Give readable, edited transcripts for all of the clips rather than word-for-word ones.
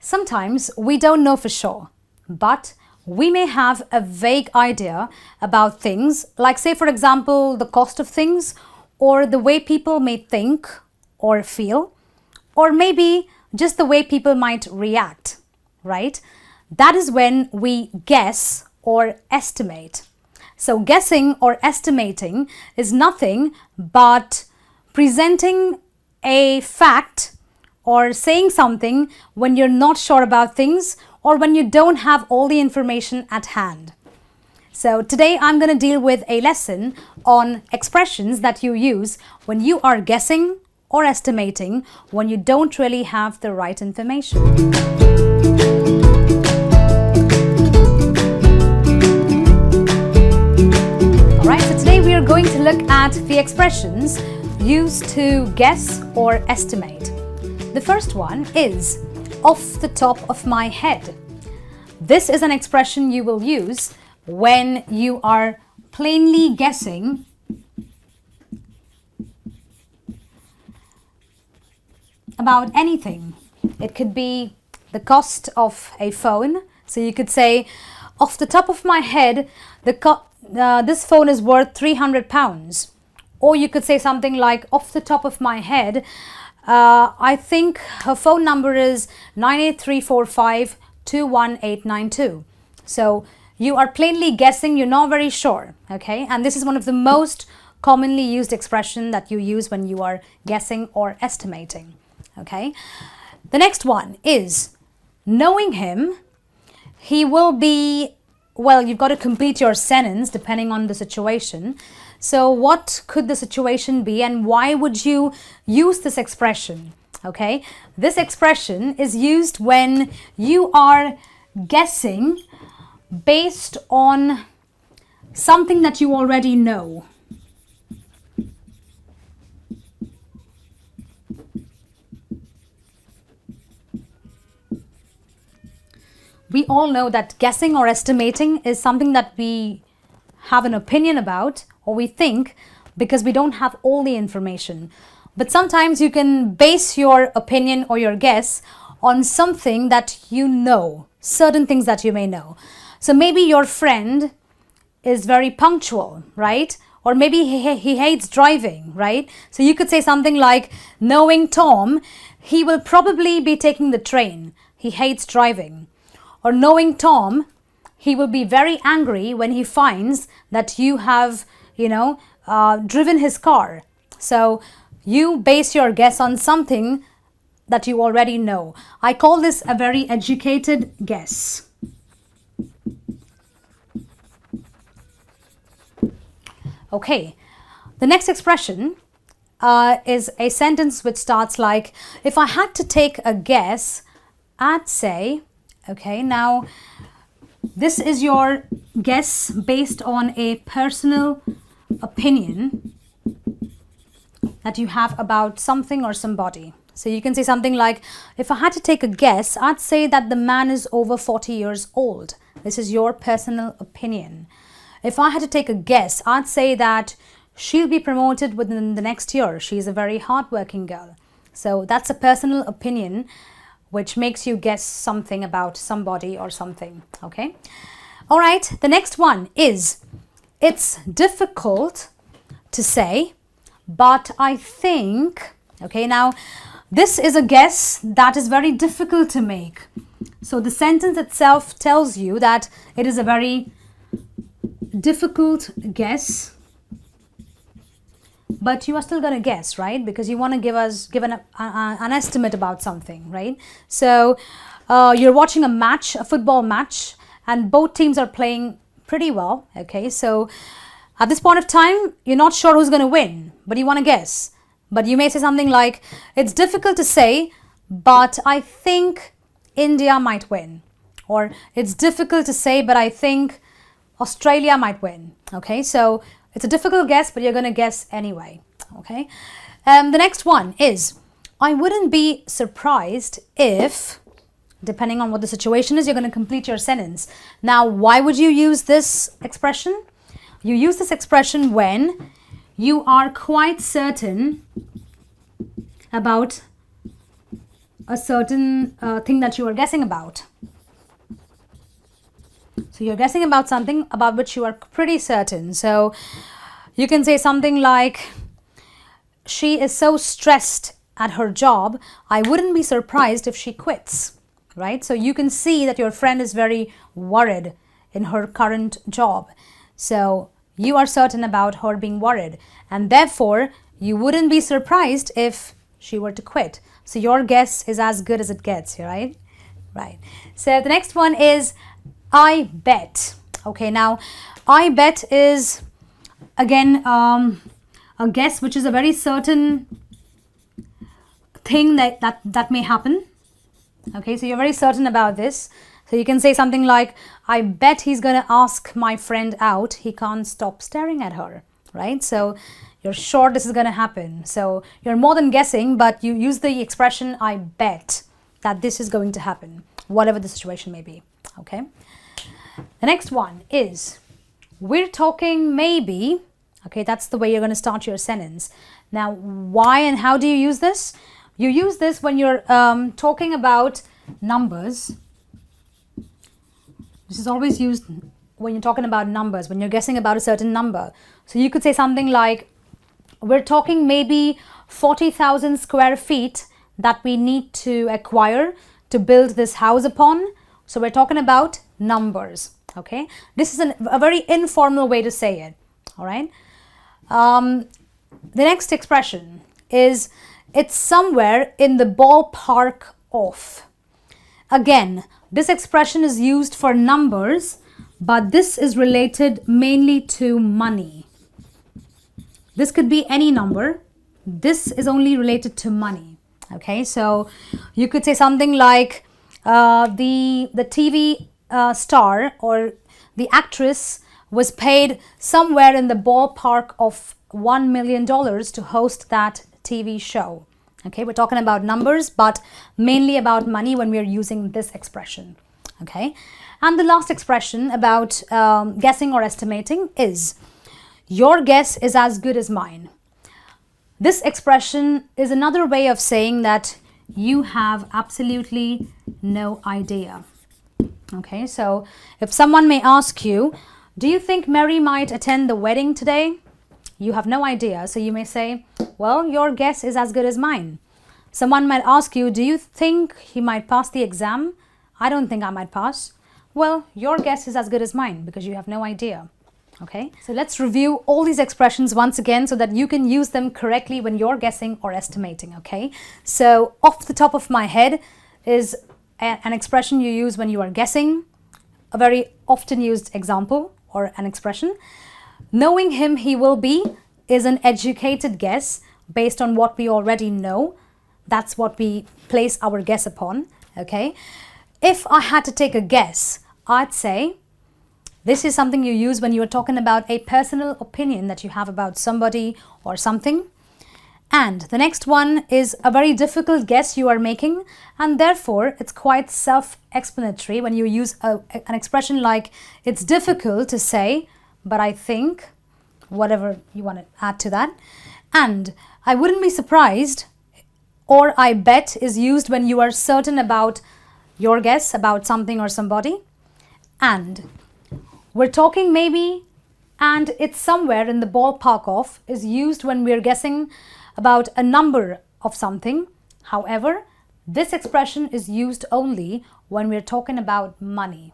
Sometimes we don't know for sure, but we may have a vague idea about things, like say for example the cost of things, or the way people may think or feel, or maybe just the way people might react, right? That is when we guess or estimate. So guessing or estimating is nothing but presenting a fact or saying something when you're not sure about things or when you don't have all the information at hand. So today I'm going to deal with a lesson on expressions that you use when you are guessing or estimating when you don't really have the right information. Alright, so today we are going to look at the expressions used to guess or estimate. The first one is off the top of my head. This is an expression you will use when you are plainly guessing about anything. It could be the cost of a phone. So you could say, off the top of my head, this phone is worth £300. Or you could say something like, off the top of my head, I think her phone number is 98345-21892. So you are plainly guessing, you're not very sure, okay? And this is one of the most commonly used expression that you use when you are guessing or estimating, okay? The next one is knowing him, he will be, well, you've got to complete your sentence depending on the situation. So what could the situation be and why would you use this expression? Okay, this expression is used when you are guessing based on something that you already know. We all know that guessing or estimating is something that we have an opinion about or we think because we don't have all the information. But sometimes you can base your opinion or your guess on something that you know, certain things that you may know. So maybe your friend is very punctual, right? Or maybe he hates driving, right? So you could say something like, knowing Tom, he will probably be taking the train. He hates driving. Or knowing Tom, he will be very angry when he finds that you have, driven his car. So you base your guess on something that you already know. I call this a very educated guess. Okay, the next expression is a sentence which starts like, if I had to take a guess, I'd say, okay, now this is your guess based on a personal opinion that you have about something or somebody. So you can say something like, if I had to take a guess, I'd say that the man is over 40 years old. This is your personal opinion. If I had to take a guess, I'd say that she'll be promoted within the next year. She's a very hardworking girl. So that's a personal opinion which makes you guess something about somebody or something, okay? All right, the next one is, it's difficult to say, but I think, okay, now this is a guess that is very difficult to make. So the sentence itself tells you that it is a very difficult guess, but you are still going to guess, right? Because you want to give an estimate about something, right? So you're watching a football match, and both teams are playing pretty well, okay? So at this point of time, you're not sure who's going to win, but you want to guess. But you may say something like, it's difficult to say, but I think India might win. Or it's difficult to say, but I think Australia might win, okay? So it's a difficult guess, but you're going to guess anyway, okay? The next one is, I wouldn't be surprised if, depending on what the situation is, you're going to complete your sentence. Now, why would you use this expression? You use this expression when you are quite certain about a certain thing that you are guessing about. So you're guessing about something about which you are pretty certain. So you can say something like, she is so stressed at her job, I wouldn't be surprised if she quits, right? So you can see that your friend is very worried in her current job. So you are certain about her being worried, and therefore you wouldn't be surprised if she were to quit. So your guess is as good as it gets, right? Right. So the next one is I bet. Okay, now I bet is again a guess which is a very certain thing that may happen. Okay, so you're very certain about this. So you can say something like, I bet he's going to ask my friend out. He can't stop staring at her, right? So you're sure this is going to happen. So you're more than guessing, but you use the expression, I bet that this is going to happen, whatever the situation may be. Okay. The next one is, we're talking maybe. Okay, that's the way you're going to start your sentence. Now, why and how do you use this? You use this when you're talking about numbers. This is always used when you're talking about numbers, when you're guessing about a certain number. So you could say something like, we're talking maybe 40,000 square feet that we need to acquire to build this house upon. So we're talking about numbers. Okay, this is a very informal way to say it. All right. The next expression is, it's somewhere in the ballpark of. Again, this expression is used for numbers, but this is related mainly to money. This could be any number. This is only related to money. Okay, so you could say something like, the TV star or the actress was paid somewhere in the ballpark of $1 million to host that TV show. Okay, we're talking about numbers, but mainly about money when we're using this expression. Okay, and the last expression about guessing or estimating is, your guess is as good as mine. This expression is another way of saying that you have absolutely no idea. Okay, so if someone may ask you, do you think Mary might attend the wedding today? You have no idea. So you may say, well, your guess is as good as mine. Someone might ask you, do you think he might pass the exam? I don't think I might pass. Well, your guess is as good as mine because you have no idea. Okay, so let's review all these expressions once again so that you can use them correctly when you're guessing or estimating. Okay, so off the top of my head is an expression you use when you are guessing, a very often used example or an expression. Knowing him, he will be is an educated guess based on what we already know. That's what we place our guess upon. Okay, if I had to take a guess, I'd say this is something you use when you're talking about a personal opinion that you have about somebody or something. And the next one is a very difficult guess you are making, and therefore it's quite self-explanatory when you use an expression like, it's difficult to say, but I think, whatever you want to add to that. And I wouldn't be surprised, or I bet is used when you are certain about your guess about something or somebody. And we're talking maybe, and it's somewhere in the ballpark of is used when we're guessing about a number of something. However, this expression is used only when we're talking about money.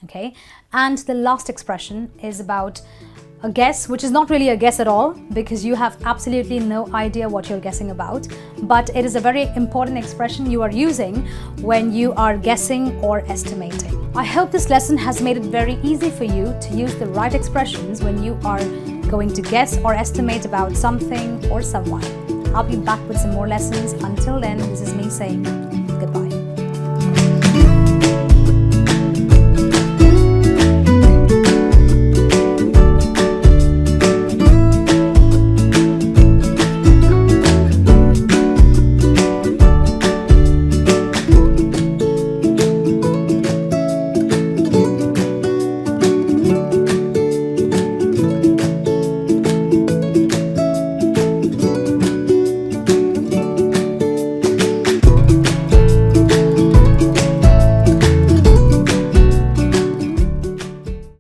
Okay, and the last expression is about a guess, which is not really a guess at all because you have absolutely no idea what you're guessing about, but it is a very important expression you are using when you are guessing or estimating. I hope this lesson has made it very easy for you to use the right expressions when you are going to guess or estimate about something or someone. I'll be back with some more lessons. Until then, this is me saying goodbye.